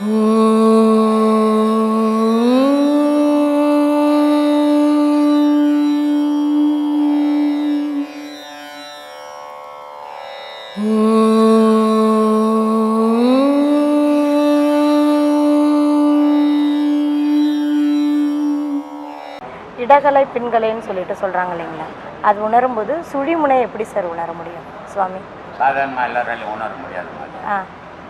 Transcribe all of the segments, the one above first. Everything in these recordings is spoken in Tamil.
இடகலை பின்கலைன்னு சொல்லிட்டு சொல்கிறாங்க இல்லைங்களா, அது உணரும்போது சுழிமுனை எப்படி சார் உணர முடியும் சுவாமி? சாதாரணமாக எல்லாராலையும் உணர முடியாது மாதிரி.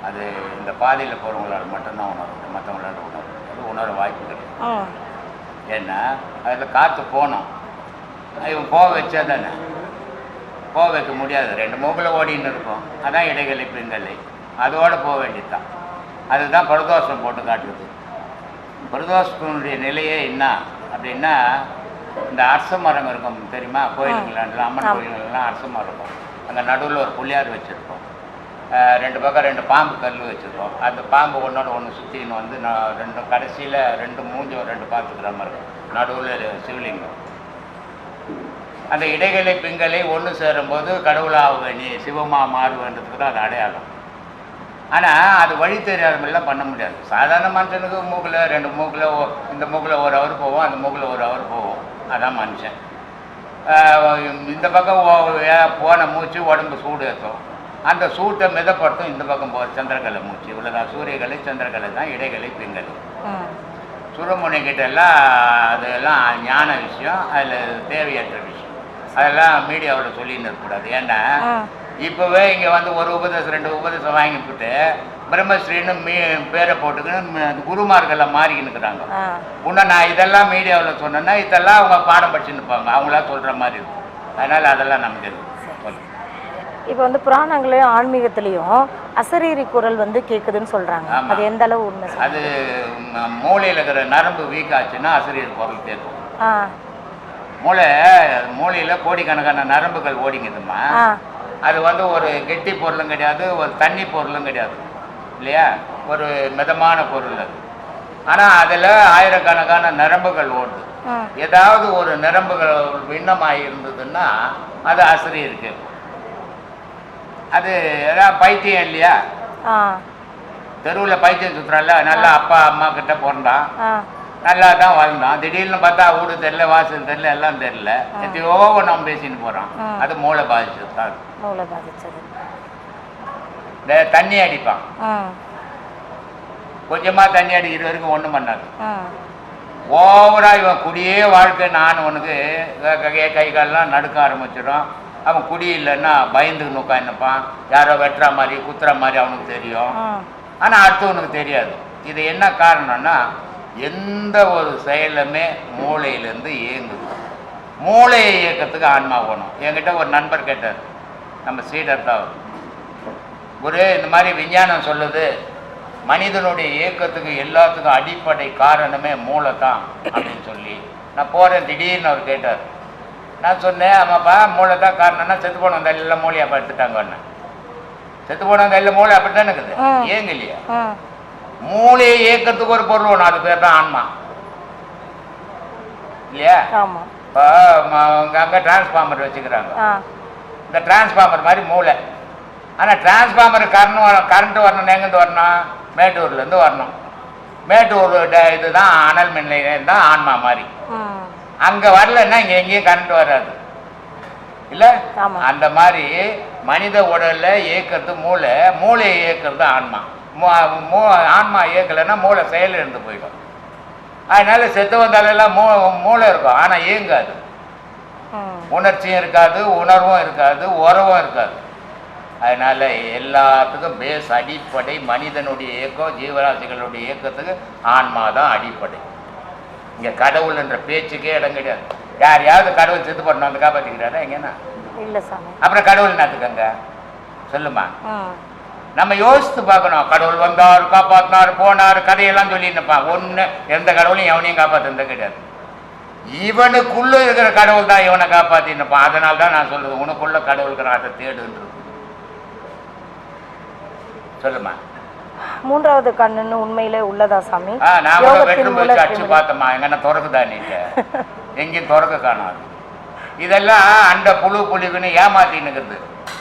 அது இந்த பாதையில் போகிறவங்களால் மட்டும்தான் உணரும், மற்றவங்களால உணரும். அது உணர வாய்ப்பு கிடையாது. ஏன்னா அதில் காற்று போனோம், இவன் போக வச்சா தானே, போக வைக்க முடியாது. ரெண்டு மூக்கில் ஓடின்னு இருக்கும், அதான் இடைகலை பின்கலை. அதோடு போக வேண்டியது தான். அதுதான் பிரதோஷம் போட்டு காட்டுறது. பிரதோஷத்தினுடைய நிலையே என்ன அப்படின்னா, இந்த அரச மரம் இருக்கும் தெரியுமா, கோயிலுங்களாம் அம்மன் கோயிலுங்கள்லாம் அரச மரம் இருக்கும். அங்கே நடுவில் ஒரு புள்ளியார் வச்சுருக்கோம், ரெண்டு பக்கம் ரெண்டு பாம்பு கல் வச்சுருக்கோம். அந்த பாம்பு ஒன்றோட ஒன்று சுற்றின்னு வந்து ரெண்டு கடைசியில் ரெண்டு மூஞ்சி ரெண்டு பார்த்துக்கிற மாதிரி இருக்கும், நடுவில் சிவலிங்கம். அந்த இடைகலை பிங்கலை ஒன்று சேரும்போது கடவுளாக நீ சிவமாக மாறுவேன்றதுக்கு தான் அது அடையாளம். ஆனால் அது வழி தெரியாதமெல்லாம் பண்ண முடியாது. சாதாரண மனுஷனுக்கு மூக்கில் ரெண்டு மூக்கில் இந்த மூக்கில் ஒரு அவர் போவோம், அந்த மூக்கில் ஒரு அவர் போவோம், அதான் மனுஷன். இந்த பக்கம் போன மூச்சு உடம்பு சூடு ஏற்றும், அந்த சூட்டை மிதப்படுத்தும் இந்த பக்கம் போகிற சந்திரகலை மூச்சு. இவ்வளோதான் சூரியகலை சந்திரகலை தான் இடைகலை பிங்கலை. சுரமுனைக்கிட்ட எல்லாம் அதெல்லாம் ஞான விஷயம், அதில் தேவையற்ற விஷயம். அதெல்லாம் மீடியாவோட சொல்லின்னு இருக்கக்கூடாது. ஏன்னா இப்போவே இங்கே வந்து ஒரு உபதேசம் ரெண்டு உபதேசம் வாங்கிவிட்டு பிரம்மஸ்ரீன்னு பேரை போட்டுக்கின்னு குருமார்கள்லாம் மாறிக்கின்னு இருக்கிறாங்க. இன்னும் நான் இதெல்லாம் மீடியாவில் சொன்னேன்னா இதெல்லாம் அவங்க பாடம் படிச்சுன்னு இருப்பாங்க, அவங்களா சொல்கிற மாதிரி இருக்கும். அதனால் அதெல்லாம் நமக்கு சொல்லு. இப்போ வந்து புராணங்களையும் ஆன்மீகத்துலேயும் அசரீரி குரல் வந்து கேட்குதுன்னு சொல்கிறாங்க, அது எந்த அளவு உண்மை? அது மூளையில் இருக்கிற நரம்பு வீக் ஆச்சுன்னா அசரீரி குரல் கேட்கும். மூளையில் கோடிக்கணக்கான நரம்புகள் ஓடிங்குதுமா. அது வந்து ஒரு கெட்டி பொருளும் கிடையாது, ஒரு தண்ணி பொருளும் கிடையாது இல்லையா, ஒரு மிதமான பொருள் அது. ஆனால் அதில் ஆயிரக்கணக்கான நரம்புகள் ஓடுது. ஏதாவது ஒரு நரம்புகள் விண்ணமாக இருந்ததுன்னா அது அசரி இருக்கு. அது ஏதாவது பைத்தியம் இல்லையா, தெருவில் பைத்தியம் சுற்றுறால, நல்லா அப்பா அம்மா கிட்ட பிறந்தான், நல்லா தான் வாழ்ந்தான். திடீர்னு பார்த்தா வீடு தெரியல, வாசல் தெரியல, எல்லாம் தெரியல, எத்தையோ நம்ம பேசின்னு போகிறான். அது மூளை பாதிச்சது தான். மூளை பாதிச்சது. இந்த தண்ணி அடிப்பான், கொஞ்சமாக தண்ணி அடிக்கிற வரைக்கும் ஒன்றும் பண்ணாது. ஓவரா இவன் குடியே வாழ்க்கை, நான் உனக்கு கை காலெலாம் நடுக்க ஆரம்பிச்சிடும். அவன் குடி இல்லைன்னா பயந்துக்கு உட்காந்துப்பான், யாரோ வெட்டுற மாதிரி குத்துற மாதிரி அவனுக்கு தெரியும், ஆனால் அடுத்தவனுக்கு தெரியாது. இது என்ன காரணம்னா, எந்த ஒரு செயலுமே மூளையிலேருந்து இயங்குது. மூளையை இயக்கத்துக்கு ஆன்மா போகணும். என்கிட்ட ஒரு நண்பர் கேட்டார், நம்ம சீடர் தான், ஒரு இந்த மாதிரி விஞ்ஞானம் சொல்லுது மனிதனுடைய இயக்கத்துக்கு எல்லாத்துக்கும் அடிப்படை காரணமே மூளை தான் அப்படின்னு சொல்லி. நான் போகிறேன், திடீர்னு அவர் கேட்டார். நான் சொன்னேன், ஆமாப்பா மூளை தான் காரணம்னா செத்து போனவங்க எல்லாம் மூளையாக எடுத்துட்டாங்கன்னு. செத்து போனவங்க எல்லாம் மூளை அப்படி தானே இருக்குது, ஏங்க இல்லையா? மூளையை இயக்கிறதுக்கு ஒரு பொருள் ஒன்று, அது பேர் தான் ஆன்மா இல்லையா? இப்போ அங்கே டிரான்ஸ்ஃபார்மர் வச்சுக்கிறாங்க, இந்த டிரான்ஸ்ஃபார்மர் மாதிரி மூளை. ஆனால் டிரான்ஸ்ஃபார்மர் கரண்ட் வரணும், எங்கேருந்து வரணும்? மேட்டூர்லேருந்து வரணும். மேட்டூர் இதுதான் அனல் மின் நிலையம் தான் ஆன்மா மாதிரி. அங்கே வரலன்னா இங்கே எங்கேயும் கரண்ட் வராது இல்லை? அந்த மாதிரி மனித உடலில் இயக்கிறது மூளை, மூளையை இயக்கிறது ஆன்மா. ஆன்மா இயக்கலைன்னா மூளை செயல் இருந்து போயிடும். அதனால செத்து வந்தாலெல்லாம் மூளை இருக்கும், ஆனால் இயங்காது. உணர்ச்சியும் இருக்காது, உணர்வும் இருக்காது, உறவும் இருக்காது. அதனால எல்லாத்துக்கும் பேஸ் அடிப்படை மனிதனுடைய இயக்கம், ஜீவராசிகளுடைய இயக்கத்துக்கு ஆன்மா தான் அடிப்படை. இங்கே கடவுள் என்ற பேச்சுக்கே இடம் கிடையாது. யாரையாவது கடவுள் செத்து பண்ணணும் வந்து காப்பாற்றிக்கிறாரா எங்கன்னா? இல்லை சாமி. அப்புறம் கடவுள் என்னத்துக்கங்க சொல்லுமா? நம்ம யோசித்து பார்க்கணும். கடவுள் வந்தார், காப்பாற்றினார், போனார், கதையெல்லாம் சொல்லியிருப்பான். ஒன்று எந்த கடவுளையும் எவனையும் காப்பாற்றுறது கிடையாது. இவனுக்குள்ளே இருக்கிற கடவுள் தான் இவனை காப்பாற்றின்னுப்பான். அதனால தான் நான் சொல்லுது, உனக்குள்ள கடவுளுக்கு அதை தேடுன்றது. சொல்லுமா? மூன்றாவது கண்ணுன்னு உண்மையிலே உள்ளதா சாமி? நான் கூட வெட்டும் போச்சு அடிச்சு பார்த்தம்மா, எங்கன்னா திறக்குதா நீங்க? எங்கேயும் திறக்க காணாது. இதெல்லாம் அந்த புழு புலிவுன்னு ஏமாத்தின்னுக்குறது.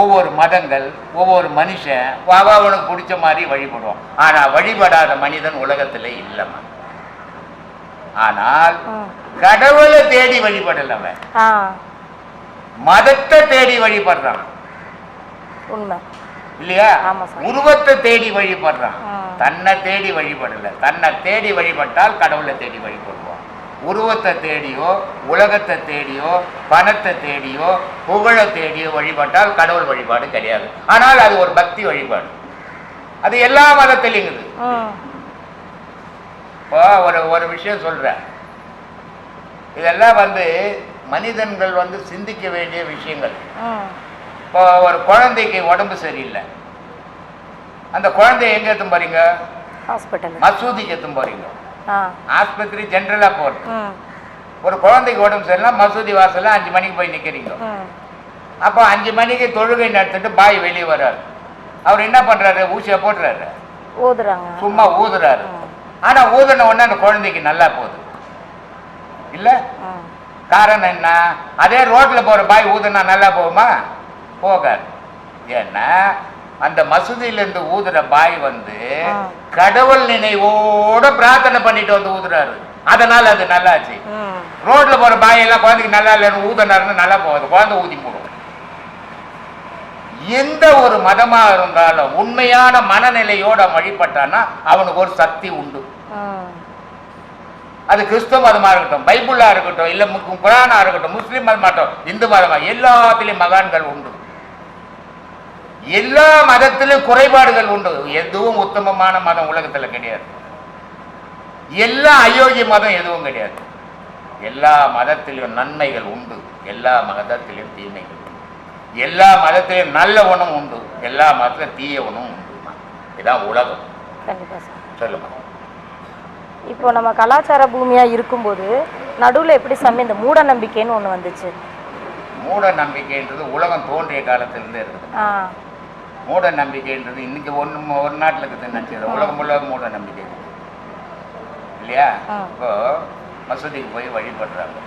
ஒவ்வொரு மதங்கள் ஒவ்வொரு மனுஷன் அவனுக்கு பிடிச்ச மாதிரி வழிபடுவான். ஆனா வழிபடாத மனிதன் உலகத்துல இல்லைம்மா. ஆனால் கடவுளை தேடி வழிபடல, அவன் மதத்தை தேடி வழிபடுறான். உண்மை இல்லையா? உருவத்தை தேடி வழிபடுறான், தன்னை தேடி வழிபடல. தன்னை தேடி வழிபட்டால் கடவுளை தேடி வழிபடுவான். உருவத்தை தேடியோ உலகத்தை தேடியோ பணத்தை தேடியோ புகழை தேடியோ வழிபட்டால் கடவுள் வழிபாடு கிடையாது. ஆனால் அது ஒரு பக்தி வழிபாடு. அது எல்லா மதத்திலையும். இப்போ ஒரு விஷயம் சொல்றேன். இதெல்லாம் மனிதன்கள் சிந்திக்க வேண்டிய விஷயங்கள். இப்போ ஒரு குழந்தைக்கு உடம்பு சரியில்லை, அந்த குழந்தைய எங்க எடுத்து போறீங்க? ஹாஸ்பிட்டல், மசூதிக்கு எடுத்து போறீங்க. ஆஸ்பத்திரி ஜென்ரலா போறது. ஒரு குழந்தைக்கு உடம்பு சரியில்லை, மசூதி வாசல்ல 5 மணிக்கு போய் நிக்கிறீங்க. அப்போ 5 மணிக்கு தொழுகை நடத்திட்டு பாய் வெளியே வர்றாரு. அவர் என்ன பண்றாரு? ஊசியை போடுறாரு, ஊதுறாங்க, சும்மா ஊதுறாரு. ஆனா ஊதுன உடனே அந்த குழந்தைக்கு நல்லா போகுது இல்ல? காரணம் என்ன? அதே ரோட்ல போற பாய் ஊதுனா நல்லா போகுமா? போகாது. ஏன்னா அந்த மசூதியிலிருந்து ஊதுற பாய் கடவுள் நினைவோட பிரார்த்தனை பண்ணிட்டு ஊதுறாரு. அதனால அது நல்லாச்சு. ரோட்ல போற பாய் எல்லாம் குழந்தைக்கு நல்லா இல்லைன்னு ஊதுனாருன்னு நல்லா போகாது, குழந்தை ஊதி போடும். எந்த ஒரு மதமா இருந்தாலும் உண்மையான மனநிலையோட வழிபட்டான்னா அவனுக்கு ஒரு சக்தி உண்டு. அது கிறிஸ்தவ மதமா இருக்கட்டும், பைபிளா இருக்கட்டும், இல்ல குரானா இருக்கட்டும், முஸ்லீம் மதமாகட்டும், இந்து மதமா, எல்லாத்திலையும் மகான்கள் உண்டு. எல்லா மதத்திலும் குறைபாடுகள் உண்டு. எதுவும் உத்தமமான மதம் உலகத்துல கிடையாது. எல்லா அயோக்கிய மதம் எதுவும் கிடையாது. எல்லா மதத்திலும் நன்மைகள் உண்டு, எல்லா மதத்திலும் தீமைகள் உண்டு. எல்லா மதத்திலும் நல்ல உணவும் உண்டு, எல்லா மதத்திலும் தீய உணவும் உண்டு. இதான் உலகம். சொல்லுமா. இப்போ நம்ம கலாச்சார பூமியா இருக்கும்போது நடுவில் எப்படி சாமி இந்த மூட நம்பிக்கைன்னு ஒன்று வந்துச்சு? மூட நம்பிக்கைன்றது உலகம் தோன்றிய காலத்திலிருந்தே இருக்குது. மூட நம்பிக்கைன்றது இன்னைக்கு ஒரு நாட்டில் இருக்குது நினைச்சது, உலகம் முழுவதும் மூட நம்பிக்கை இருக்குது இல்லையா? இப்போ மசூதிக்கு போய் வழிபடுறாங்க,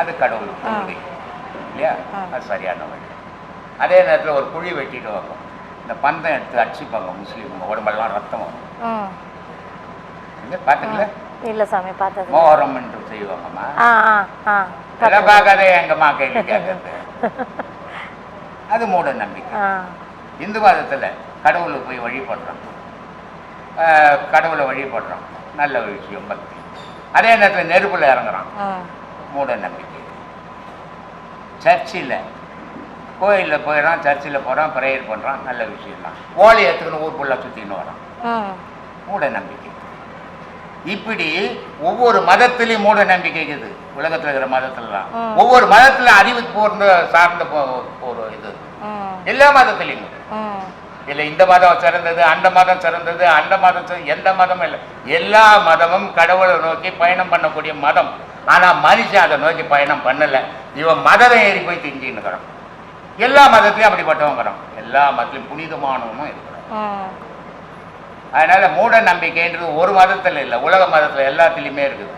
அது கடவுள் கொள்கை இல்லையா? அது சரியான வழி. அதே நேரத்தில் ஒரு குழி வெட்டிட்டு வைப்போம், இந்த பந்தம் எடுத்து அடிச்சுப்பாங்க முஸ்லீம், உடம்பெல்லாம் ரத்தம் வரும். பாத்துக்கல? இல்ல சாமி, பார்த்தது. மோகரம் என்று செய்வாங்கம்மா. அதெல்லாம் பார்க்காத எங்கம்மா கேள்வி கேட்கறது. அது மூட நம்பிக்கை. இந்து மதத்துல கடவுளுக்கு போய் வழிபடுறோம், கடவுளை வழிபடுறோம், நல்ல விஷயம் பக்தி. அதே நேரத்தில் நெருப்புல இறங்குறான், மூட நம்பிக்கை. சர்ச்சில் கோயிலில் போயிடறான், சர்ச்சில் போகிறான், ப்ரேயர் பண்ணுறான், நல்ல விஷயம் தான். ஓலை எடுத்துக்கணும் ஊர் ஃபுல்லாக சுற்றின்னு வரான், மூட நம்பிக்கை. இப்படி ஒவ்வொரு மதத்திலையும் மூட நம்பிக்கை இருக்குது. உலகத்தில் இருக்கிற மதத்துலலாம் ஒவ்வொரு மதத்துல அறிவு சார்ந்த ஒரு இது எல்லா மதத்திலையும் இல்லை. இந்த மதம் சிறந்தது, அந்த மதம் சிறந்தது, அந்த மதம் எந்த மதமும் இல்லை. எல்லா மதமும் கடவுளை நோக்கி பயணம் பண்ணக்கூடிய மதம். ஆனா மனுஷன் அதை நோக்கி பயணம் பண்ணல. இவன் மதத்தை ஏறி போய் திங்கின்னு இருக்கிறான். எல்லா மதத்திலையும் அப்படிப்பட்டவங்கிறான், எல்லா மதத்திலையும் புனிதமானவனும் இருக்கிறான். அதனால மூட நம்பிக்கைன்றது ஒரு மதத்தில் இல்லை, உலக மதத்தில் எல்லாத்துலேயுமே இருக்குது.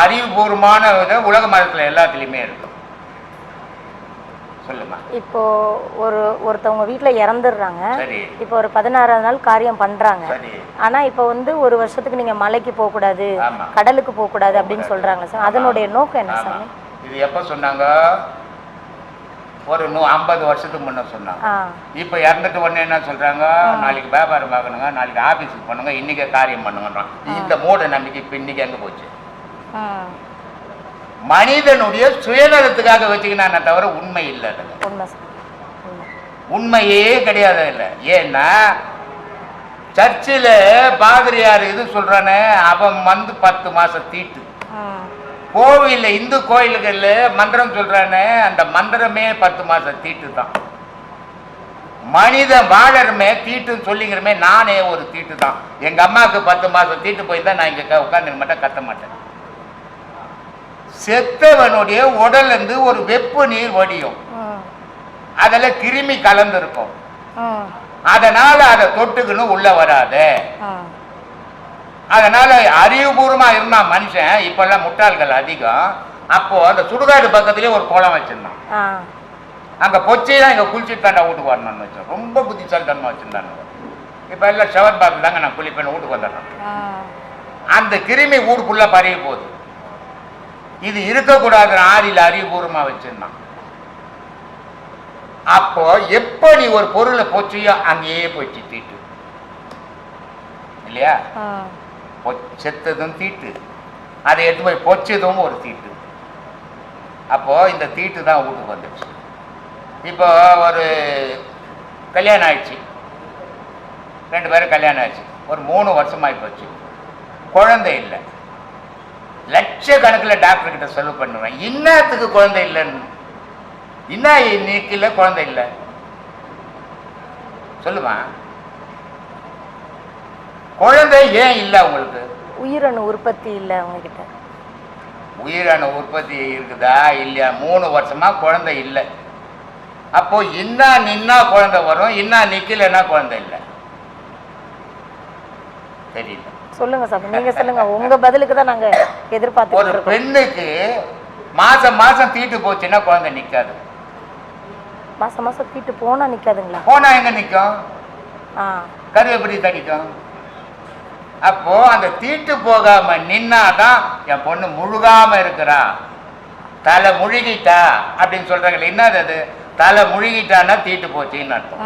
அறிவுபூர்வமான உலக மதத்தில் எல்லாத்துலேயுமே இருக்குது. சொல்லுமா. இப்போ ஒருத்தவங்க வீட்டில் இறந்துடுறாங்க, இப்போ ஒரு 16ஆவது நாள் காரியம் பண்றாங்க. ஆனா இப்போ ஒரு வருஷத்துக்கு நீங்க மலைக்கு போகக்கூடாது, கடலுக்கு போகக்கூடாது அப்படின்னு சொல்றாங்க சார். அதனுடைய நோக்கம் என்ன சார்? இது எப்போ சொன்னாங்க? ஒரு 50 வருஷத்துக்கு முன்ன சொன்னாங்க. இப்போ இறந்துட்டு உடனே என்ன சொல்றாங்க? நாளைக்கு வியாபாரம் பார்க்கணுங்க, நாளைக்கு ஆபீஸுக்கு பண்ணுங்க, இன்னைக்கு காரியம் பண்ணுங்கன்றான். இந்த மூட நம்பிக்கை இப்போ இன்னைக்கு எங்க போச்சு? மனிதனுடைய சுயநலத்துக்காக வச்சுக்கினானே தவிர உண்மை இல்லை, உண்மையே கிடையாது. இல்லை. ஏன்னா சர்ச்சில் பாதிரியார் இது சொல்றானே, அவன் 10 மாசம் தீட்டு. கோவில்ல இந்து கோயில்கள்ல மந்திரம் சொல்றானே, அந்த மந்திரமே 10 மாசம் தீட்டு தான். மனிதன் வாழறமே தீட்டுன்னு சொல்லிக்கிறமே, நானே ஒரு தீட்டு தான். எங்க அம்மாவுக்கு 10 மாசம் தீட்டு போயிருந்தா நான் இங்க உட்காந்து மாட்டேன், கத்த மாட்டேன். செத்தவனுடைய உடல்ல இருந்து ஒரு வெப்ப நீர் வடியும், அதுல கிருமி கலந்து இருக்கும். அதனால அதை தொட்டுக்குன்னு உள்ள வராத. அதனால அறிவுபூர்வமா இருந்தா மனுஷன். இப்பெல்லாம் முட்டாள்கள் அதிகம். அப்போ அந்த சுடுகாடு பக்கத்திலே ஒரு குளம் வச்சிருந்தான். அங்கே பொச்சி தான் இங்கே குளிச்சுட்டு தாண்டா வீட்டுக்கு வரணும்னு வச்சோம். ரொம்ப புத்திசாலித்தனமாக வச்சுருந்தாங்க. இப்போ எல்லாம் ஷவர் பாத்தில் தாங்க நான் குளிப்பேன், வீட்டுக்கு வந்துடுறேன். அந்த கிருமி ஊருக்குள்ளே பரவி போகுது. இது இருக்கக்கூடாதுன்னு ஆதியில் அறிவுபூர்வமாக வச்சுருந்தான். அப்போ எப்போ நீ ஒரு பொருளை பொச்சியோ அங்கேயே போச்சு தீட்டு இல்லையா? செத்ததும் தீட்டு, அதை எடுத்து போய் பொச்சதும் ஒரு தீட்டு. அப்போ இந்த தீட்டு தான் வீட்டுக்கு வந்துடுச்சு. இப்போ ஒரு கல்யாணம் ஆயிடுச்சு, 2 பேரும் கல்யாணம் ஆயிடுச்சு, ஒரு 3 வருஷமாகி போச்சு, குழந்தை இல்லை. லட்சக்கணக்கில் டாக்டர்கிட்ட செலவு பண்ணுவேன், இன்னத்துக்கு குழந்தை இல்லைன்னு. இன்னும் இன்னைக்கு இல்லை குழந்தை இல்லை சொல்லுவான். குழந்தை ஏன் இல்லை உங்களுக்கு? உயிரணு உற்பத்தி இல்லை அவங்ககிட்ட. உயிரணு உற்பத்தி இருக்குதா இல்லையா? 3 வருஷமா குழந்தை இல்லை. அப்போ இன்னா நின்னா குழந்தை வரும், இன்னா நிக்கலன்னா குழந்தை இல்லை. தெரியல. சொல்லுங்க சாமி, நீங்க சொல்லுங்க, உங்க பதிலுக்கு தான் நாங்க எதிர்பார்த்து. ஒரு பெண்ணுக்கு மாசம் மாசம் தீட்டு போச்சுன்னா குழந்தை நிக்காது. மாசம் மாசம் தீட்டு போனா நிக்காதுங்களா? போனா எங்க நிக்கும்? கரு எப்படி தடிக்கும்? அப்போ அந்த தீட்டு போகாம நின்னாதான் என் பொண்ணு முழுகாம இருக்கிறா, தலை முழுகிட்டா அப்படின்னு சொல்றாங்க. என்னது அது? தலை முழுகிட்டான்னா தீட்டு போச்சுன்னு அர்த்தம்.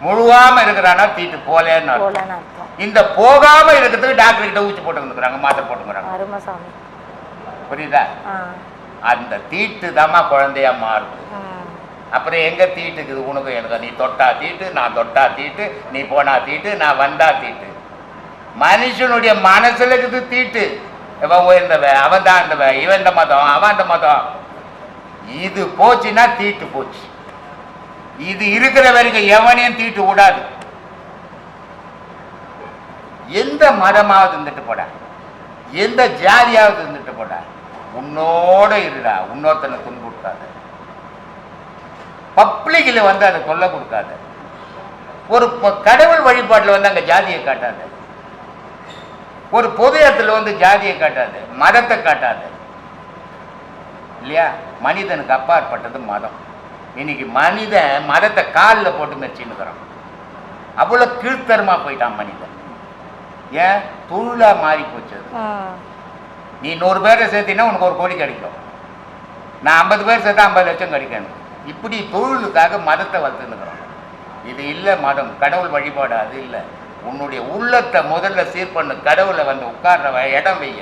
முழுகாம இருக்கிறான்னா தீட்டு போலேன்னு அர்த்தம். இந்த போகாம இருக்கிறதுக்கு டாக்டர் கிட்ட ஊசி போட்டுக்கிறாங்க, மாத்திரை போட்டுக்கிறாங்க. புரியுதா? அந்த தீட்டு தாமா குழந்தையா மாறுது. அப்புறம் எங்க தீட்டுக்குது உனக்கு எனக்கு? நீ தொட்டா தீட்டு, நான் தொட்டா தீட்டு, நீ போனா தீட்டு, நான் வந்தா தீட்டு. மனுஷனுடைய மனசுல இருக்குது தீட்டு. இவன் உயர்ந்தவன், அவன் தான் இருந்தவன், இவன் இந்த மதம், அவன் அந்த மதம். இது போச்சுன்னா தீட்டு போச்சு. இது இருக்கிற வரைக்கும் எவனையும் தீட்டு விடாது. எந்த மதமாவது இருந்துட்டு போட, எந்த ஜாதியாவது இருந்துட்டு போட, உன்னோட இருடா, இன்னொருத்தனை துன்புறுத்தாத. பப்ளிக்கில் வந்து அதை தொல்லை கொடுக்காத. ஒரு கடவுள் வழிபாட்டில் வந்து அங்கே ஜாதியை காட்டாது. ஒரு பொது இடத்துல வந்து ஜாதியை காட்டாது, மதத்தை காட்டாது இல்லையா? மனிதனுக்கு அப்பாற்பட்டது மதம். இன்னைக்கு மனிதன் மதத்தை காலில் போட்டு மெச்சின்னுக்கிறான். அவ்வளோ கீழ்த்தரமா போயிட்டான் மனிதன். ஏன்? தொழிலா மாறி போச்சு. நீ 100 பேரை சேர்த்தினா உனக்கு 1 கோடி கிடைக்கும், நான் 50 பேர் சேர்த்தா 50 லட்சம் கிடைக்கணும். இப்படி தொழிலுக்காக மதத்தை வளர்த்துன்னுக்கிறோம். இது இல்லை மதம், கடவுள் வழிபாடு அது இல்லை. உன்னுடைய உள்ளத்தை முதல்ல சீர் பண்ணு. கடவுளை வந்து உட்கார்ற இடம் வைய.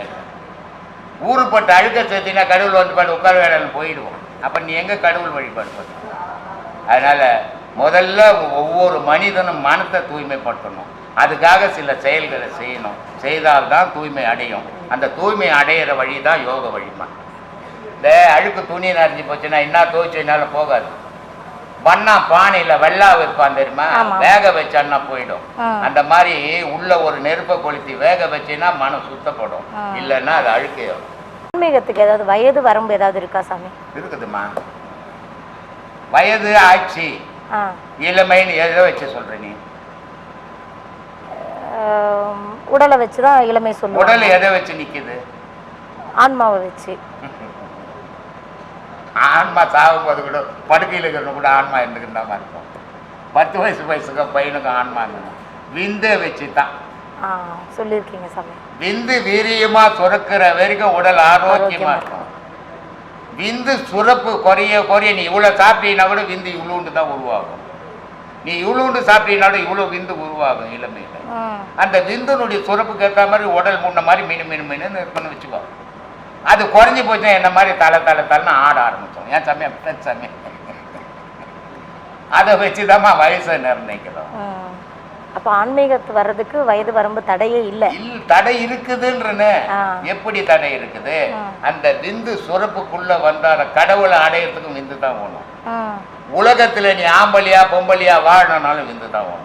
ஊருப்பட்ட அழுக்க சேர்த்தினா கடவுள் வந்து பாட்டு உட்கார வேலைன்னு போயிடுவோம். அப்போ நீ எங்கே கடவுள் வழிபாடு பண்ண? அதனால் முதல்ல ஒவ்வொரு மனிதனும் மனத்தை தூய்மைப்படுத்தணும். அதுக்காக சில செயல்களை செய்யணும். செய்தால்தான் தூய்மை அடையும். அந்த தூய்மை அடையிற வழி தான் யோக வழிமா. இந்த அழுக்கு துணி நரைஞ்சி போச்சுன்னா என்ன துவைச்சு என்னால் போகாது. வண்ணா பானையில் வெள்ளா வைப்பான் தெரியுமா? வேக வச்சான்னா போயிடும். அந்த மாதிரி உள்ள ஒரு நெருப்பை கொளுத்தி வேக வச்சுன்னா மனம் சுத்தப்படும், இல்லைன்னா அது அழுக்கையும். ஆன்மீகத்துக்கு ஏதாவது வயது வரம்பு ஏதாவது இருக்கா சாமி? இருக்குதுமா. வயது ஆட்சி இளமைன்னு எதை வச்சு சொல்ற நீ? உடலை வச்சுதான் இளமை சொல்லுவாங்க. உடல் எதை வச்சு நிக்குது? ஆன்மாவை வச்சு. ஆன்மா சாகும் போது கூட படுக்கையில் இருக்கிற கூட ஆன்மா இருந்துக்கிட்ட மாதிரி இருக்கும். 10 வயசுக்கு பையனுக்கும் ஆன்மா இருந்தது. விந்தை வச்சு தான் சொல்லியிருக்கீங்க சாமி. விந்து வீரியமா சுரக்கிற வரைக்கும் உடல் ஆரோக்கியமா இருக்கும். விந்து சுரப்பு குறைய குறைய நீ இவ்வளோ சாப்பிட்டீங்கன்னா கூட விந்து இவ்வளோண்டு தான் உருவாகும். நீ இவ்வளோண்டு சாப்பிட்டீங்கன்னா இவ்வளோ விந்து உருவாகும் இளமையில். அந்த விந்துனுடைய சுரப்புக்கு ஏற்ற மாதிரி உடல் முன்ன மாதிரி மீன் இருக்குன்னு வச்சுக்கோ. அது குறைஞ்சி போச்சுன்னா என்ன மாதிரி தலைன்னு ஆட ஆரம்பிச்சோம். ஏன் சாமி அப்படி சாமி? அதை வச்சுதாம்மா வயசை நிர்ணயிக்கிறோம். அப்போ ஆன்மீகத்து வர்றதுக்கு வயது வரம்பு தடையே இல்லை. தடை இருக்குதுன்றனே. எப்படி தடை இருக்குது? அந்த விந்து சுரப்புக்குள்ள வந்தார கடவுளை அடையறதுக்கு விந்து தான் வேணும். உலகத்துல நீ ஆம்பலியா பொம்பலியா வாழணும்னாலும் விந்து தான் வேணும்.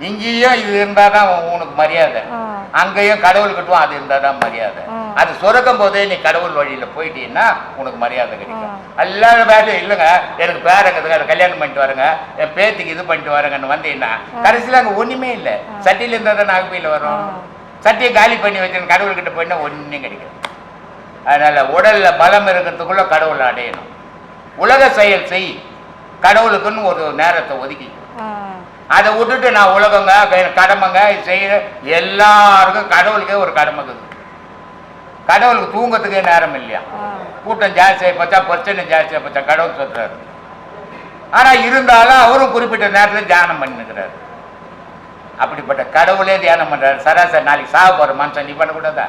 இங்கேயும் இது இருந்தாதான் உனக்கு மரியாதை, அங்கேயும் கடவுள் கிட்டுவோம் அது இருந்தாதான் மரியாதை. அது சுரக்கும் போதே நீ கடவுள் வழியில போயிட்டீங்கன்னா உனக்கு மரியாதை கிடைக்கும். எல்லாரும் வேலை இல்லைங்க, எனக்கு பேரங்க கல்யாணம் பண்ணிட்டு வரேங்க, என் பேத்திக்கு இது பண்ணிட்டு வரேங்கன்னு வந்தீங்கன்னா கடைசியில் அங்கே ஒன்றுமே இல்லை. சட்டியில் இருந்தால் தான் நாகப்பையில் வரும். சட்டியை காலி பண்ணி வச்சு கடவுள்கிட்ட போயின்னா ஒன்றும் கிடைக்கும். அதனால உடல்ல பலம் இருக்கிறதுக்குள்ள கடவுளை அடையணும். உலக செயல் செய், கடவுளுக்குன்னு ஒரு நேரத்தை ஒதுக்கி அதை விட்டுட்டு நான் உலகங்க கடமைங்க செய்கிற எல்லாருக்கும் கடவுளுக்கே ஒரு கடமை இருக்குது. கடவுளுக்கு தூங்கத்துக்கே நேரம் இல்லையா? கூட்டம் ஜாஸ்தியாக போச்சா, பிரச்சனை ஜாஸ்தியாக போச்சா, கடவுள் சொல்றாரு. ஆனால் இருந்தாலும் அவரும் குறிப்பிட்ட நேரத்தில் தியானம் பண்ணிக்கிறாரு. அப்படிப்பட்ட கடவுளே தியானம் பண்ணுறாரு. சராசரி நாளைக்கு சாக போகிற மனுஷன் நீ பண்ணக்கூடாதா?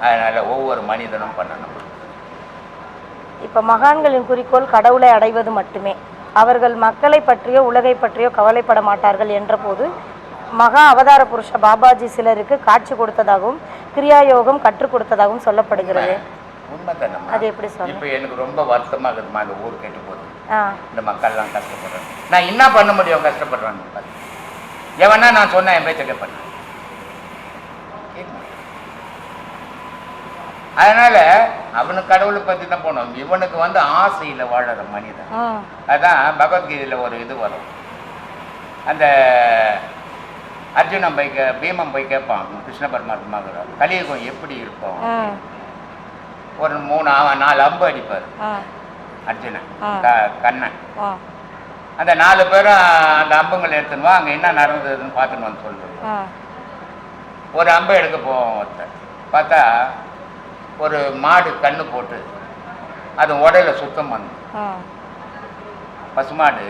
அதனால ஒவ்வொரு மனிதனும் பண்ணணும். இப்போ மகான்களின் குறிக்கோள் கடவுளை அடைவது மட்டுமே. அவர்கள் மக்களை பற்றியோ உலகை பற்றியோ கவலைப்பட மாட்டார்கள் என்ற போது மகா அவதார புருஷ பாபாஜி சிலருக்கு காட்சி கொடுத்ததாகவும் கிரியாயோகம் கற்றுக் கொடுத்ததாகவும் சொல்லப்படுகிறது. உண்மைதானே? அது எப்படி சொல்ல? இப்போ எனக்கு ரொம்ப வருத்தமாக இருக்குதுமா, இந்த ஊர் கெட்டு போகுது, இந்த மக்கள்லாம் கஷ்டப்படுறாங்க. நான் என்ன பண்ண முடியும்? கஷ்டப்படுறாங்க. எவனா நான் சொன்னேன் என் பேச்ச கேட்பேன். அதனால அவனுக்கு கடவுளை பற்றி தான் போனோம். இவனுக்கு ஆசையில் வாழற மனிதன். அதான் பகவத்கீதையில் ஒரு இது வரும். அந்த அர்ஜுனன் போய் பீமன் போய் கேட்பான் கிருஷ்ண பரமாத்மா கலியுகம் எப்படி இருக்கும். ஒரு 3-4 அம்பு அடிப்பார் அர்ஜுனன் கண்ணன். அந்த 4 பேரும் அந்த அம்புங்களை எடுத்துன்னு அங்கே என்ன நடந்ததுன்னு பார்த்துன்னு வந்து சொல்லுவோம். ஒரு அம்பை எடுக்க போவோம். ஒருத்தர் பார்த்தா ஒரு மாடு கண்ணு போட்டு அது உடல சுத்தம் பண்ணு. பசுமாடு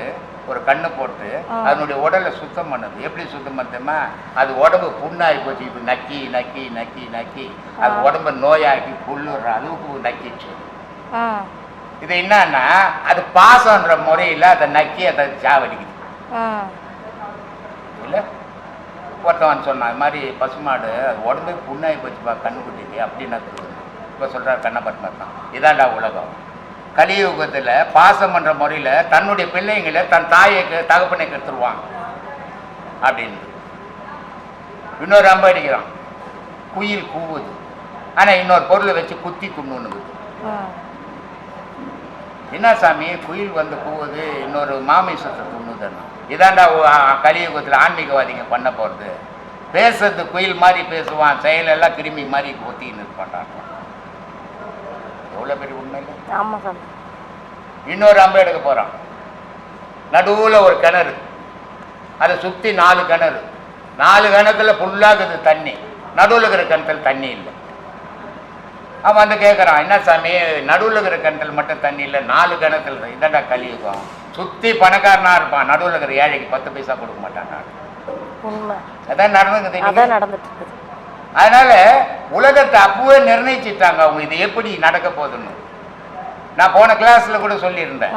ஒரு கண்ணு போட்டு அதனுடைய உடலை சுத்தம் பண்ணுது. எப்படி சுத்தம் பண்ணுமா? அது உடம்பு புண்ணாகி போச்சு. இப்போ நக்கி நக்கி நக்கி நக்கி அது உடம்பு நோயாக்கி புல்லுற அளவுக்கு நக்கிச்சு. இது என்னன்னா அது பாசன்ற முறையில் அதை நக்கி அதை சாவடிக்குது. இல்லை ஒருத்தவன் சொன்னான் அது மாதிரி பசுமாடு அது உடம்பே புண்ணாகி போச்சுப்பா கண்ணுக்குட்டிக்கு அப்படின்னு நக்குது. இப்போ சொல்கிறார் கண்ணபத்மத்தான். இதாண்டா உலகம். கலியுகத்தில் பாசம் பண்ணுற முறையில் தன்னுடைய பிள்ளைங்களை தன் தாயை தகப்பனை கெடுத்துருவாங்க அப்படின்னு. இன்னொரு அம்பு அடிக்கிறான். குயில் கூவுது, ஆனால் இன்னொரு பொருளை வச்சு குத்தி துண்ணுன்னு. என்ன சாமி குயில் கூவுது, இன்னொரு மாமிசத்தை துண்ணுதுன்னா? இதாண்டா கலியுகத்தில் ஆன்மீகவாதிங்க பண்ண போகிறது. பேசுறது குயில் மாதிரி பேசுவான், செயலெல்லாம் கிருமி மாதிரி ஒத்தின்னு இருப்பான். எவ்வளோ பெரிய உண்மை இல்லை? ஆமாம் சார். இன்னொரு அம்பை எடுக்க போகிறான். நடுவில் ஒரு கிணறு, அதை சுற்றி 4 கிணறு. 4 கிணத்துல ஃபுல்லாகுது தண்ணி. நடுவில் இருக்கிற கிணத்துல தண்ணி இல்லை. அவன் கேட்குறான், என்ன சாமி நடுவில் இருக்கிற கிணத்துல மட்டும் தண்ணி இல்லை, 4 கிணத்துல? இதாண்டா கலியுகம். சுற்றி பணக்காரனாக இருப்பான், நடுவில் இருக்கிற ஏழைக்கு 10 பைசா கொடுக்க மாட்டான். உண்மை அதான் நடந்துட்டு இருக்குது. அதனால உலகத்தை அப்பவே நிர்ணயிச்சுட்டாங்க அவங்க இது எப்படி நடக்க போகுதுன்னு. நான் போன கிளாஸ்ல கூட சொல்லியிருந்தேன்.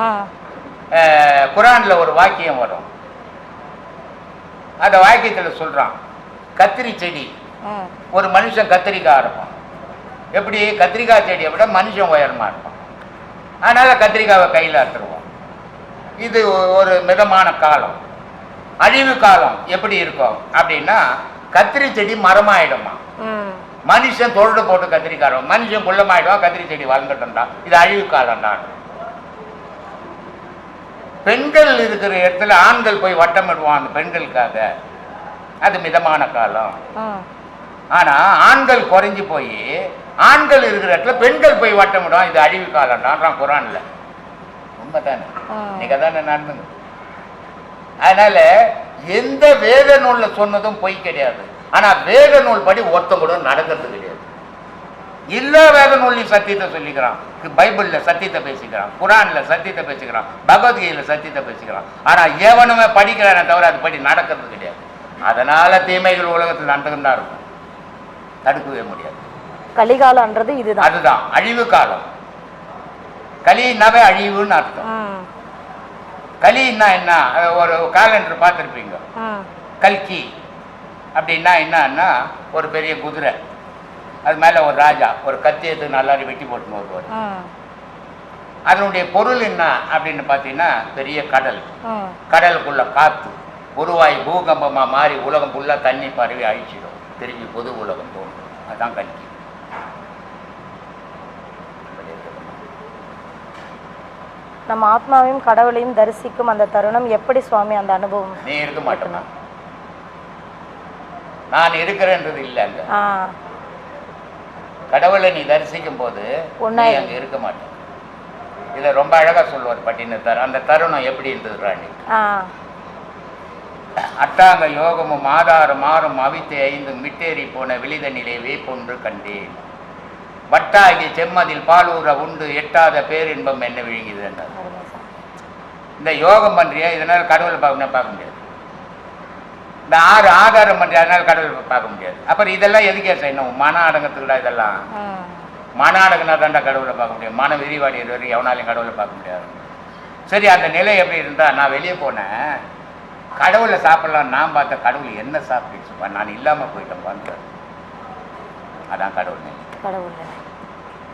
குரான்ல ஒரு வாக்கியம் வரும். அந்த வாக்கியத்தில் சொல்றான், கத்திரி செடி ஒரு மனுஷன் கத்திரிக்காய் இருப்பான். எப்படி? கத்திரிக்காய் செடியை விட மனுஷன் உயரமா இருப்பான். அதனால கத்திரிக்காவை கையில் அறுத்துருவான். இது ஒரு மிதமான காலம். அழிவு காலம் எப்படி இருக்கும் அப்படின்னா கத்திரி செடி மரமாயிடுமா, மனுஷன் தொழுடு போட்டு கத்திரிக்காய், மனுஷன் குள்ளமாயிடுவான், கத்திரி செடி வளர்ந்துட்டா. இது அழிவு காலம் தான். பெண்கள் இருக்கிற இடத்துல ஆண்கள் போய் வட்டமிடுவான் அந்த பெண்களுக்காக, அது மிதமான காலம். ஆனா ஆண்கள் குறைஞ்சி போய் ஆண்கள் இருக்கிற இடத்துல பெண்கள் போய் வட்டமிடுவான், இது அழிவு காலம் தான் குரான்ல. உண்மைதானே? நீங்க தானே நடந்துங்க. அதனால எந்த வேத நூல்ல சொன்னதும் பொய் கிடையாது. ஆனா வேத நூல் படி ஒருத்தம் கூட நடக்கிறது கிடையாது. எல்லா வேத நூல்லையும் சத்தியத்தை சொல்லிக்கிறான். பைபிள்ல சத்தியத்தை பேசிக்கிறான், குரான்ல சத்தியத்தை பேசிக்கிறான், பகவத்கீதையில சத்தியத்தை பேசிக்கிறான். ஆனா எவனுமே படிக்கிறானே தவிர அது படி நடக்கிறது கிடையாது. அதனால தீமைகள் உலகத்தில் நடந்துகிட்டு தான் இருக்கும், தடுக்கவே முடியாது. கலிகாலம்ன்றது இதுதான். அதுதான் அழிவு காலம். கலினாவே அழிவுன்னு அர்த்தம். கலின்னா என்ன? ஒரு காலண்டர் பார்த்துருப்பீங்க. கல்கி அப்படின்னா என்னன்னா ஒரு பெரிய குதிரை, அது மேலே ஒரு ராஜா ஒரு கத்தி எடுத்து நல்லா வெட்டி போட்டுன்னு வருவார். அதனுடைய பொருள் என்ன அப்படின்னு பார்த்தீங்கன்னா பெரிய கடல், கடலுக்குள்ள காற்று உருவாகி பூகம்பமாக மாறி உலகம் ஃபுல்லாக தண்ணி பரவி அழிச்சிடும், திரும்பி பொது உலகம் தோன்றும். அதுதான் கல்கி. நம்ம ஆத்மாவையும் கடவுளையும் தரிசிக்கும் அந்த தருணம் எப்படி சுவாமி அந்த அனுபவம்? நீ இருக்க மாட்டேனா? நான் இருக்கிறேன்றது இல்லை. அங்க கடவுளை நீ தரிசிக்கும் போது நீ அங்க இருக்க மாட்டேன். இதை ரொம்ப அழகாக சொல்லுவார் பட்டினத்தார். அந்த தருணம் எப்படி இருந்தது ராணி? அட்டாங்க யோகமும் ஆதாரம் மாறும் அவித்து ஐந்து மிட்டேறி போன விழிதனிலே வேப்பொன்று கண்டேன், வட்டாகி செம்மதில் பாலூர உண்டு எட்டாத பேரின்பம் என்ன விழுங்குது என்றார். இந்த யோகம் பண்ணுறியா, இதனால் கடவுளை பார்க்க முடியாது. இந்த ஆதாரம் பண்ணுறியா, அதனால் கடவுளை பார்க்க முடியாது. அப்புறம் இதெல்லாம் எதுக்கே செய்யணும்? மன அடங்கத்துக்குடா இதெல்லாம். மன அடங்குனா தாண்டா கடவுளை பார்க்க முடியும். மன விரிவாடி வரைக்கும் எவனாலையும் கடவுளை பார்க்க முடியாது. சரி, அந்த நிலை எப்படி இருந்தால், நான் வெளியே போனேன், கடவுளை சாப்பிடலாம், நான் பார்த்த கடவுள் என்ன சாப்பிடுச்சுப்பா, நான் இல்லாமல் போயிட்டேன் பாருங்க. அதான் கடவுள் நிலை.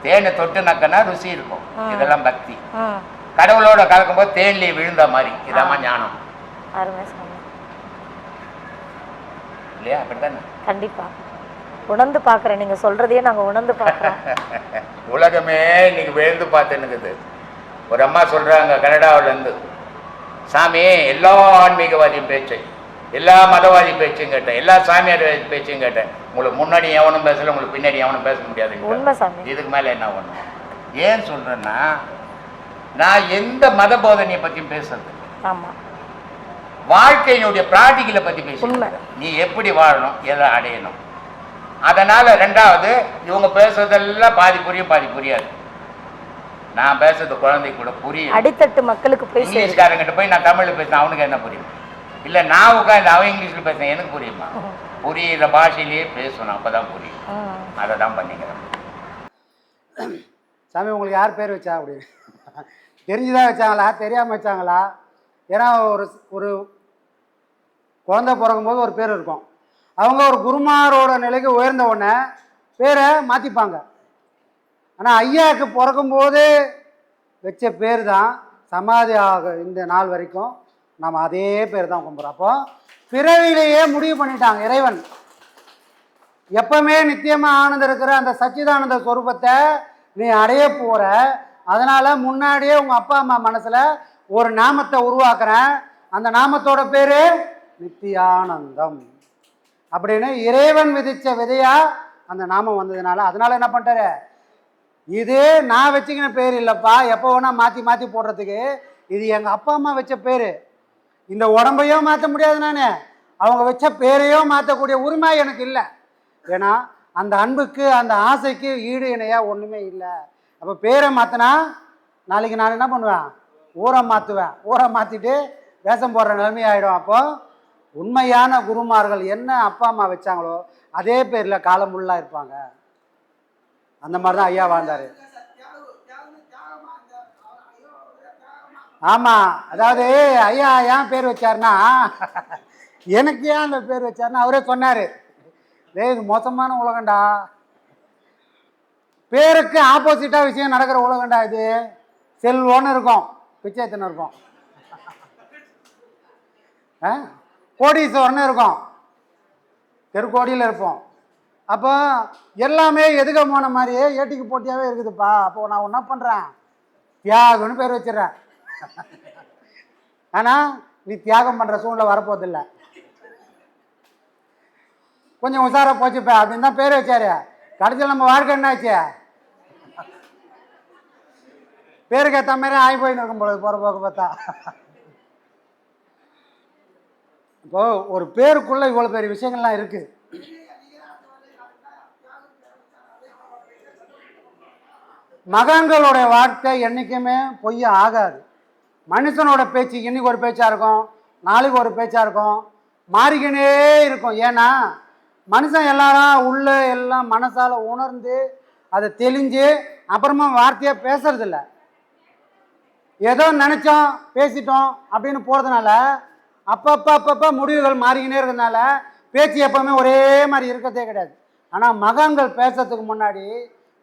தேனை தொட்டு நக்கனா ருசி இருக்கும், இதெல்லாம் பக்தி. கடவுளோட கலக்கும்போது தேன்லேயே விழுந்த மாதிரி, இதாம்மா ஞானம் இல்லையா? அப்படித்தானே? கண்டிப்பா உணர்ந்து பார்க்குறேன். நீங்கள் சொல்கிறதையே நாங்கள் உணர்ந்து பார்க்குறோம். உலகமே இன்னைக்கு விழுந்து பார்த்துன்னுக்குது. ஒரு அம்மா சொல்கிறாங்க கனடாவிலேருந்து, சாமி எல்லா ஆன்மீகவாதியும் பேச்சு, எல்லா மதவாதி பேச்சும் கேட்டேன், எல்லா சாமியார் பேச்சும் கேட்டேன், உங்களுக்கு முன்னாடி எவனும் பேசல, உங்களுக்கு பின்னாடி எவனும் பேச முடியாது. உண்மை சாமி. இதுக்கு மேலே என்ன ஒன்று? ஏன் சொல்கிறேன்னா, நான் எந்த மத போதனையை பற்றியும் பேசுறது, ஆமாம், வாழ்க்கையினுடைய பிராக்டிக்கலை பற்றி பேசுகிறேன். நீ எப்படி வாழணும், எதை அடையணும். அதனால் ரெண்டாவது, இவங்க பேசுறதெல்லாம் பாதி புரியும் பாதி புரியாது. நான் பேசுறது குழந்தை கூட புரியும். அடித்தட்டு மக்களுக்கு போய் இங்கிலீஷ்காரங்கிட்ட போய் நான் தமிழில் பேசினேன், அவனுக்கு என்ன புரியும்? இல்லை நான் உட்காந்து அவன் இங்கிலீஷில் பேசுனேன், எனக்கு புரியுமா? புரியுற பாஷையிலேயே பேசணும், அப்போ தான் புரியும். அதை தான் பண்ணிக்கிறேன். சாமி உங்களுக்கு யார் பேர் வச்சா? அப்படி தெரிஞ்சுதான் வச்சாங்களா, தெரியாமல் வச்சாங்களா? ஏன்னா ஒரு குழந்தை பிறக்கும்போது ஒரு பேர் இருக்கும். அவங்க ஒரு குருமாரோட நிலைக்கு உயர்ந்த உடனே பேரை மாற்றிப்பாங்க. ஆனால் ஐயாவுக்கு பிறக்கும்போது வச்ச பேர் தான் சமாதி ஆக இந்த நாள் வரைக்கும் நம்ம அதே பேர் தான் கும்பிட்றோம். அப்போ பிறவிலேயே முடிவு பண்ணிட்டாங்க இறைவன் எப்பவுமே நித்தியமாக ஆனந்த இருக்கிற அந்த சச்சிதானந்த ஸ்வரூபத்தை நீ அடைய போகிற. அதனால் முன்னாடியே உங்கள் அப்பா அம்மா மனசில் ஒரு நாமத்தை உருவாக்குறேன், அந்த நாமத்தோட பேர் நித்தியானந்தம் அப்படின்னு இறைவன் விதித்த விதையா அந்த நாமம் வந்ததுனால, அதனால என்ன பண்ணிட்டாரு, இது நான் வச்சுக்கின பேர் இல்லைப்பா, எப்போ வேணா மாற்றி மாற்றி போடுறதுக்கு, இது எங்கள் அப்பா அம்மா வச்ச பேர். இந்த உடம்பையும் மாற்ற முடியாது, நான் அவங்க வச்ச பேரையும் மாற்றக்கூடிய உரிமை எனக்கு இல்லை. ஏன்னா அந்த அன்புக்கு அந்த ஆசைக்கு ஈடு இணையாக ஒன்றுமே இல்லை. அப்போ பேரை மாற்றினா நாளைக்கு நான் என்ன பண்ணுவேன், ஊரை மாற்றுவேன், ஊரை மாற்றிட்டு வேஷம் போடுற நிலைமையாயிடும். அப்போது உண்மையான குருமார்கள் என்ன அப்பா அம்மா வச்சாங்களோ அதே பேரில் காலம் ஃபுல்லாக இருப்பாங்க. அந்த மாதிரி தான் ஐயா வாழ்ந்தார். ஆமாம், அதாவது ஐயா ஏன் பேர் வச்சார்னா, எனக்கு ஏன் அந்த பேர் வச்சார்னா அவரே சொன்னார், இது மோசமான உலகண்டா, பேருக்கு ஆப்போசிட்டாக விஷயம் நடக்கிற உலகண்டா, இது செல்வம்னு இருக்கும், பிச்சைத்தனம் இருக்கும், கோடீஸ்வரன்னு இருக்கும், தெருக்கோடியில் இருப்போம். அப்போ எல்லாமே எதுக்க போன மாதிரியே ஏட்டிக்கு போட்டியாகவே இருக்குதுப்பா. அப்போது நான் என்ன பண்ணுறேன், தியாகம்னு பேர் வச்சிடறேன். ஆனால் நீ தியாகம் பண்ணுற சூழ்நிலை வரப்போதில்லை, கொஞ்சம் உஷாராக போச்சுப்பா அப்படின்னு தான் பேர் வச்சாரு. கடைசியில் நம்ம வாழ்க்கை என்னாச்சு, பேருக்கு ஏற்ற மாதிரி ஆகி போயின்னு இருக்கும் பொழுது போகிற போக்கு பார்த்தா. இப்போ ஒரு பேருக்குள்ள இவ்வளோ பெரிய விஷயங்கள்லாம் இருக்கு. மகான்களுடைய வாழ்க்கை என்றைக்குமே பொய்ய ஆகாது. மனுஷனோட பேச்சு இன்னைக்கு ஒரு பேச்சா இருக்கும், நாளைக்கு ஒரு பேச்சா இருக்கும், மாறிக்கினே இருக்கும். ஏன்னா மனுஷன் எல்லாரும் உள்ள எல்லாம் மனசால உணர்ந்து அதை தெளிஞ்சு அப்புறமா வார்த்தையாக பேசுறதில்ல, ஏதோ நினைச்சோம் பேசிட்டோம் அப்படின்னு போகிறதுனால அப்பப்போ முடிவுகள் மாறிக்கினே இருக்கிறதுனால பேச்சு எப்பவுமே ஒரே மாதிரி இருக்கிறதே கிடையாது. ஆனால் மகான்கள் பேசுறதுக்கு முன்னாடி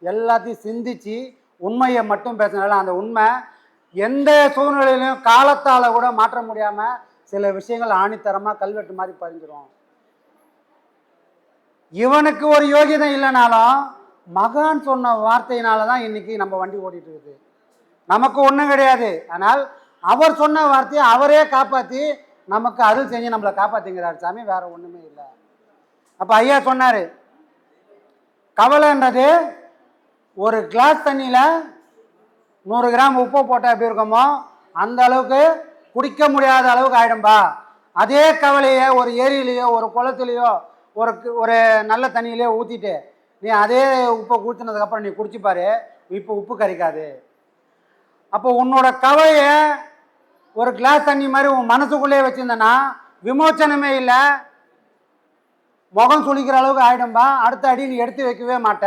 எல்லாத்தையும் சிந்திச்சு உண்மையை மட்டும் பேசுனால அந்த உண்மை எந்த சூழ்நிலையிலையும் காலத்தால் கூட மாற்ற முடியாமல் சில விஷயங்கள் ஆணித்தரமாக கல்வெட்டு மாதிரி பதிஞ்சிரும். இவனுக்கு ஒரு யோகியதை இல்லைனாலும் மகான் சொன்ன வார்த்தையினால தான் இன்னைக்கு நம்ம வண்டி ஓடிட்டு இருக்குது. நமக்கு ஒன்றும் கிடையாது, ஆனால் அவர் சொன்ன வார்த்தையை அவரே காப்பாற்றி நமக்கு அருள் செஞ்சு நம்மளை காப்பாற்றிங்கிறார் சாமி, வேற ஒன்றுமே இல்லை. அப்போ ஐயா சொன்னார், கவலைன்றது ஒரு கிளாஸ் தண்ணியில் 100 கிராம் உப்பு போட்டால் எப்படி இருக்குமோ அந்த அளவுக்கு குடிக்க முடியாத அளவுக்கு ஆகிடும்பா. அதே கவலையை ஒரு ஏரியிலையோ ஒரு குளத்துலையோ ஒரு நல்ல தண்ணியிலையோ ஊற்றிட்டு நீ அதே உப்பை ஊற்றினதுக்கப்புறம் நீ குடிச்சுப்பாரு, இப்போ உப்பு கறிக்காது. அப்போ உன்னோட கவலையை ஒரு கிளாஸ் தண்ணி மாதிரி உன் மனசுக்குள்ளேயே வச்சுருந்தேன்னா விமோச்சனமே இல்லை, முகம் சுளிக்கிற அளவுக்கு ஆகிடும்பா. அடுத்த அடி நீ எடுத்து வைக்கவே மாட்ட.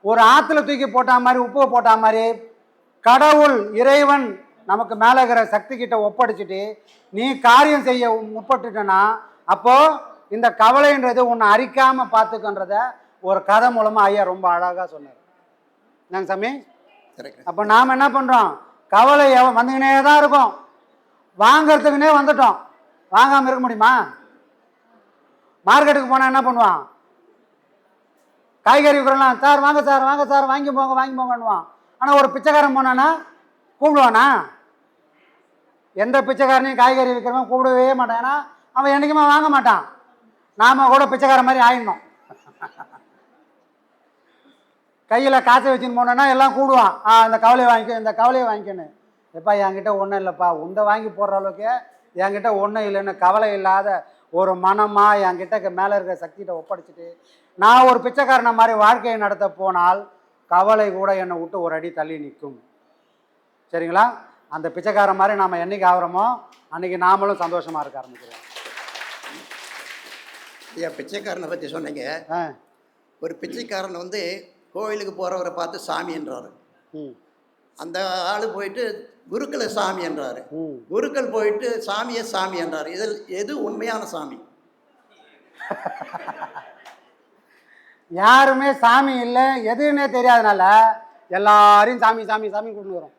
ஒரு ஆற்றுல தூக்கி போட்டா மாதிரி உப்பு போட்டா மாதிரி கடவுள் இறைவன் நமக்கு மேலே இருக்கிற சக்தி கிட்ட ஒப்படைச்சிட்டு நீ காரியம் செய்ய முற்பட்டுட்டனா அப்போ இந்த கவலைன்றது உன்னை அரிக்காம பார்த்துக்கன்றத ஒரு கதை மூலமா ஐயா ரொம்ப அழகாக சொன்னார். என்னங்க சாமி? அப்போ நாம் என்ன பண்ணுறோம்? கவலை வந்துக்கினே தான் இருக்கும். வாங்கிறதுக்குனே வந்துட்டோம், வாங்காமல் இருக்க முடியுமா? மார்க்கெட்டுக்கு போனால் என்ன பண்ணுவான்? காய்கறி விற்கிறலாம், சார் வாங்க சார் வாங்க சார் வாங்கி போங்கன்னுவான். ஆனால் ஒரு பிச்சைக்காரன் போனான்னா கூப்பிடுவானா? எந்த பிச்சைக்காரனையும் காய்கறி விற்கிறவன் கூப்பிடவே மாட்டான். ஏன்னா அவன் என்றைக்குமே வாங்க மாட்டான். நாம் கூட பிச்சைக்காரன் மாதிரி ஆயிடணும். கையில் காசை வச்சுன்னு போனோன்னா எல்லாம் கூடுவான், இந்த கவலையை வாங்கிக்க இந்த கவலையை வாங்கிக்கன்னு. எப்பா என்கிட்ட ஒன்றும் இல்லைப்பா, உந்த வாங்கி போடுற அளவுக்கு என்கிட்ட ஒன்றும் இல்லைன்னு கவலை இல்லாத ஒரு மனமாக என்கிட்ட மேலே இருக்கிற சக்திகிட்ட ஒப்படைச்சிட்டு நான் ஒரு பிச்சைக்காரனை மாதிரி வாழ்க்கையை நடத்த போனால் கவலை கூட என்னை விட்டு ஒரு அடி தள்ளி நிற்கும். சரிங்களா? அந்த பிச்சைக்காரன் மாதிரி நாம் என்றைக்கு ஆகிறோமோ அன்றைக்கி நாமளும் சந்தோஷமாக இருக்க ஆரம்பிக்கிறோம். ஐயா, பிச்சைக்காரனை பற்றி சொன்னீங்க. ஒரு பிச்சைக்காரன் வந்து கோவிலுக்கு போகிறவரை பார்த்து சாமி என்றார். அந்த ஆள் போயிட்டு குருக்களை சாமி என்றார். குருக்கள் போயிட்டு சாமியை சாமி என்றார். இதில் எது உண்மையான சாமி? யாருமே சாமி இல்லை எதுன்னே தெரியாதனால எல்லாரையும் சாமி சாமி சாமி கொண்டு வரும்.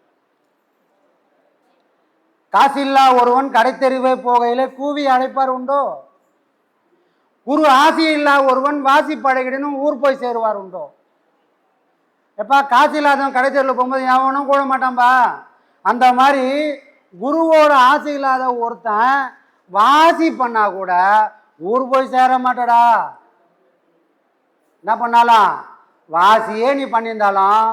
காசில்லா ஒருவன் கடைத்தெருவே போகையிலே கூவி அழைப்பார் உண்டோ? குரு ஆசி இல்லா ஒருவன் வாசி பழகிடனும் ஊர் போய் சேருவார் உண்டோ? எப்பா காசு இல்லாதவன் கடைத்தெருவில் போகும்போது எவனும் கூட மாட்டான்பா. அந்த மாதிரி குருவோட ஆசை இல்லாத ஒருத்தன் வாசி பண்ணா கூட ஊர் போய் சேர மாட்டடா. என்ன பண்ணாலும் வாசியே நீ பண்ணியிருந்தாலும்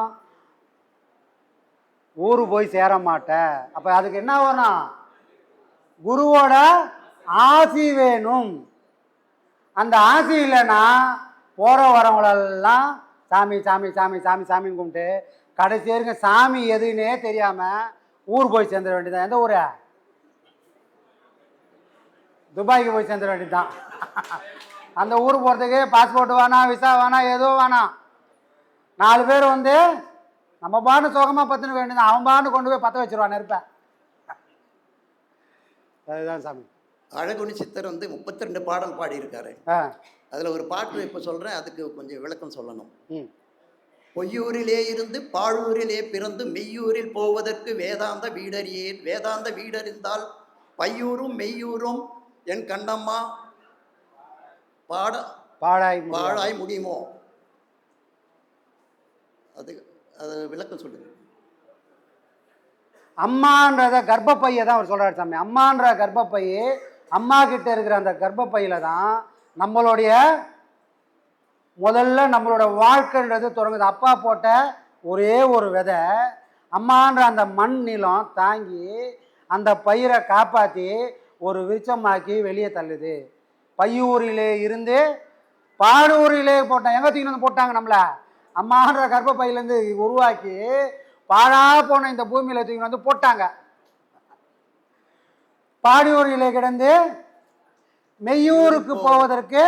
ஊரு போய் சேர மாட்ட. அப்ப அதுக்கு என்ன வேணும்? குருவோட ஆசி வேணும். அந்த ஆசி இல்லைன்னா போற வரவங்களெல்லாம் சாமி சாமி சாமி சாமி சாமின்னு கும்பிட்டு கடைசி வரைக்கும் சாமி எதுன்னே தெரியாம ஊர் போய் சேர்ந்துட வேண்டியதான். எந்த ஊரு? துபாய்க்கு போய் சேர்ந்துட வேண்டியதுதான். அந்த ஊர் போகிறதுக்கு பாஸ்போர்ட் வேணாம், விசா வேணாம், எதுவும் வேணாம். 4 பேர் வந்து நம்ம பாண்டு சுகமாக பத்துன்னு வேண்டியது, அவன் பாண்டு கொண்டு போய் பற்ற வச்சிருவான் நெருப்பேன். அதுதான் சாமி. அழகுனி சித்தர் வந்து 32 பாடல் பாடியிருக்காரு. அதில் ஒரு பாட்டு இப்போ சொல்கிறேன், அதுக்கு கொஞ்சம் விளக்கம் சொல்லணும். பொய்யூரிலே இருந்து பாழூரிலே பிறந்து மெய்யூரில் போவதற்கு வேதாந்த வீடறியேன். வேதாந்த வீடறிந்தால் பையூரும் மெய்யூரும் என் கண்ணம்மா பாழாய் முடியுமோ? அது விளக்கம் சொல்லுங்க. அம்மான்றத கர்ப்பப்பையை தான் அவர் சொல்றாரு சாமி. அம்மான்ற கர்ப்பப்பையே, அம்மா கிட்ட இருக்கிற அந்த கர்ப்பப்பையில தான் நம்மளுடைய முதல்ல நம்மளோட வாழ்க்கைன்றது தொடங்குது. அப்பா போட்ட ஒரே ஒரு விதை அம்மான்ற அந்த மண் நிலம் தாங்கி அந்த பயிரை காப்பாற்றி ஒரு விருச்சமாக்கி வெளியே தள்ளுது. பையூரிலே இருந்து பாடூரிலே போட்டாங்க. எங்கே தூக்கி வந்து போட்டாங்க? நம்மளை அம்மான்ற கர்ப்பப்பையிலேருந்து உருவாக்கி பாழா போன இந்த பூமியில் தூக்கி வந்து போட்டாங்க. பாடியூரிலே கிடந்து மெய்யூருக்கு போவதற்கு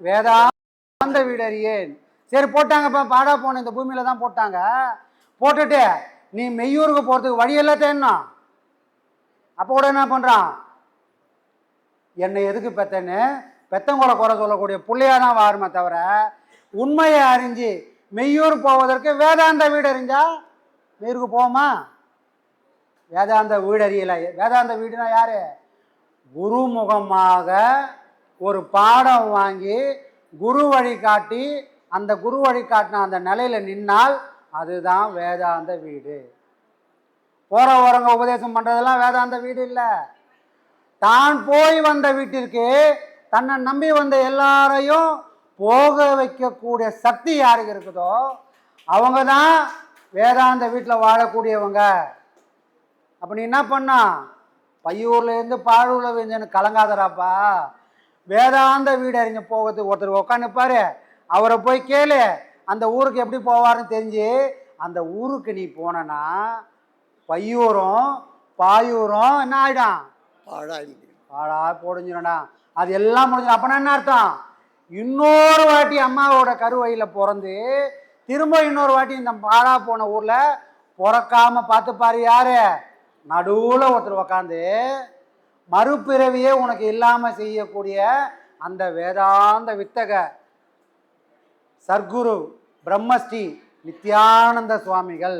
வேதாந்த வீடறியேன். சரி போட்டாங்கப்பா, பாடா போன இந்த பூமியில தான் போட்டாங்க. போட்டுட்டு நீ மெய்யூருக்கு போகிறதுக்கு வழியெல்லாம் தேடணும். அப்போ கூட என்ன பண்ணுறான்? என்னை எதுக்கு பெத்தன்னு பெத்தங்கூட குறை சொல்லக்கூடிய பிள்ளையா தான் வாருமே தவிர உண்மையை அறிஞ்சு மெய்யூர் போவதற்கு வேதாந்த வீடு அறிஞ்சா மெய்யூருக்கு போவோமா? வேதாந்த வீடு அறியலை. வேதாந்த வீடுனா யாரு? குருமுகமாக ஒரு பாடம் வாங்கி குரு வழி காட்டி அந்த குரு வழி காட்டின அந்த நிலையில நின்னால் அதுதான் வேதாந்த வீடு. போற வரங்க உபதேசம் பண்றதெல்லாம் வேதாந்த வீடு இல்லை. தான் போய் வந்த வீட்டிற்கு தன்னை நம்பி வந்த எல்லாரையும் போக வைக்கக்கூடிய சக்தி யாருக்கு இருக்குதோ அவங்க தான் வேதாந்த வீட்டில் வாழக்கூடியவங்க. அப்போ நீ என்ன பண்ணா, பையூர்லேருந்து பாழூரில் விஞ்சன்னு கலங்காதராப்பா. வேதாந்த வீடு அறிஞ்ச போகிறதுக்கு ஒருத்தர் உக்காந்துப்பாரு, அவரை போய் கேளு அந்த ஊருக்கு எப்படி போவார்னு தெரிஞ்சு. அந்த ஊருக்கு நீ போனனா பையூரும் பாயூரும் என்ன ஆகிடும், பாழா போடுஞ்சிடா. அது எல்லாம் முடிஞ்சிடும். அப்போனா என்ன அர்த்தம், இன்னொரு வாட்டி அம்மாவோட கருவழியில் பிறந்து திரும்ப இன்னொரு வாட்டி இந்த பாழா போன ஊரில் பிறக்காம பார்த்துப்பாரு யாரு, நடுவில் ஒருத்தர் உக்காந்து மறுபிறவியே உனக்கு இல்லாமல் செய்யக்கூடிய அந்த வேதாந்த வித்தக சர்க்குரு பிரம்மஸ்ரீ நித்யானந்த சுவாமிகள்.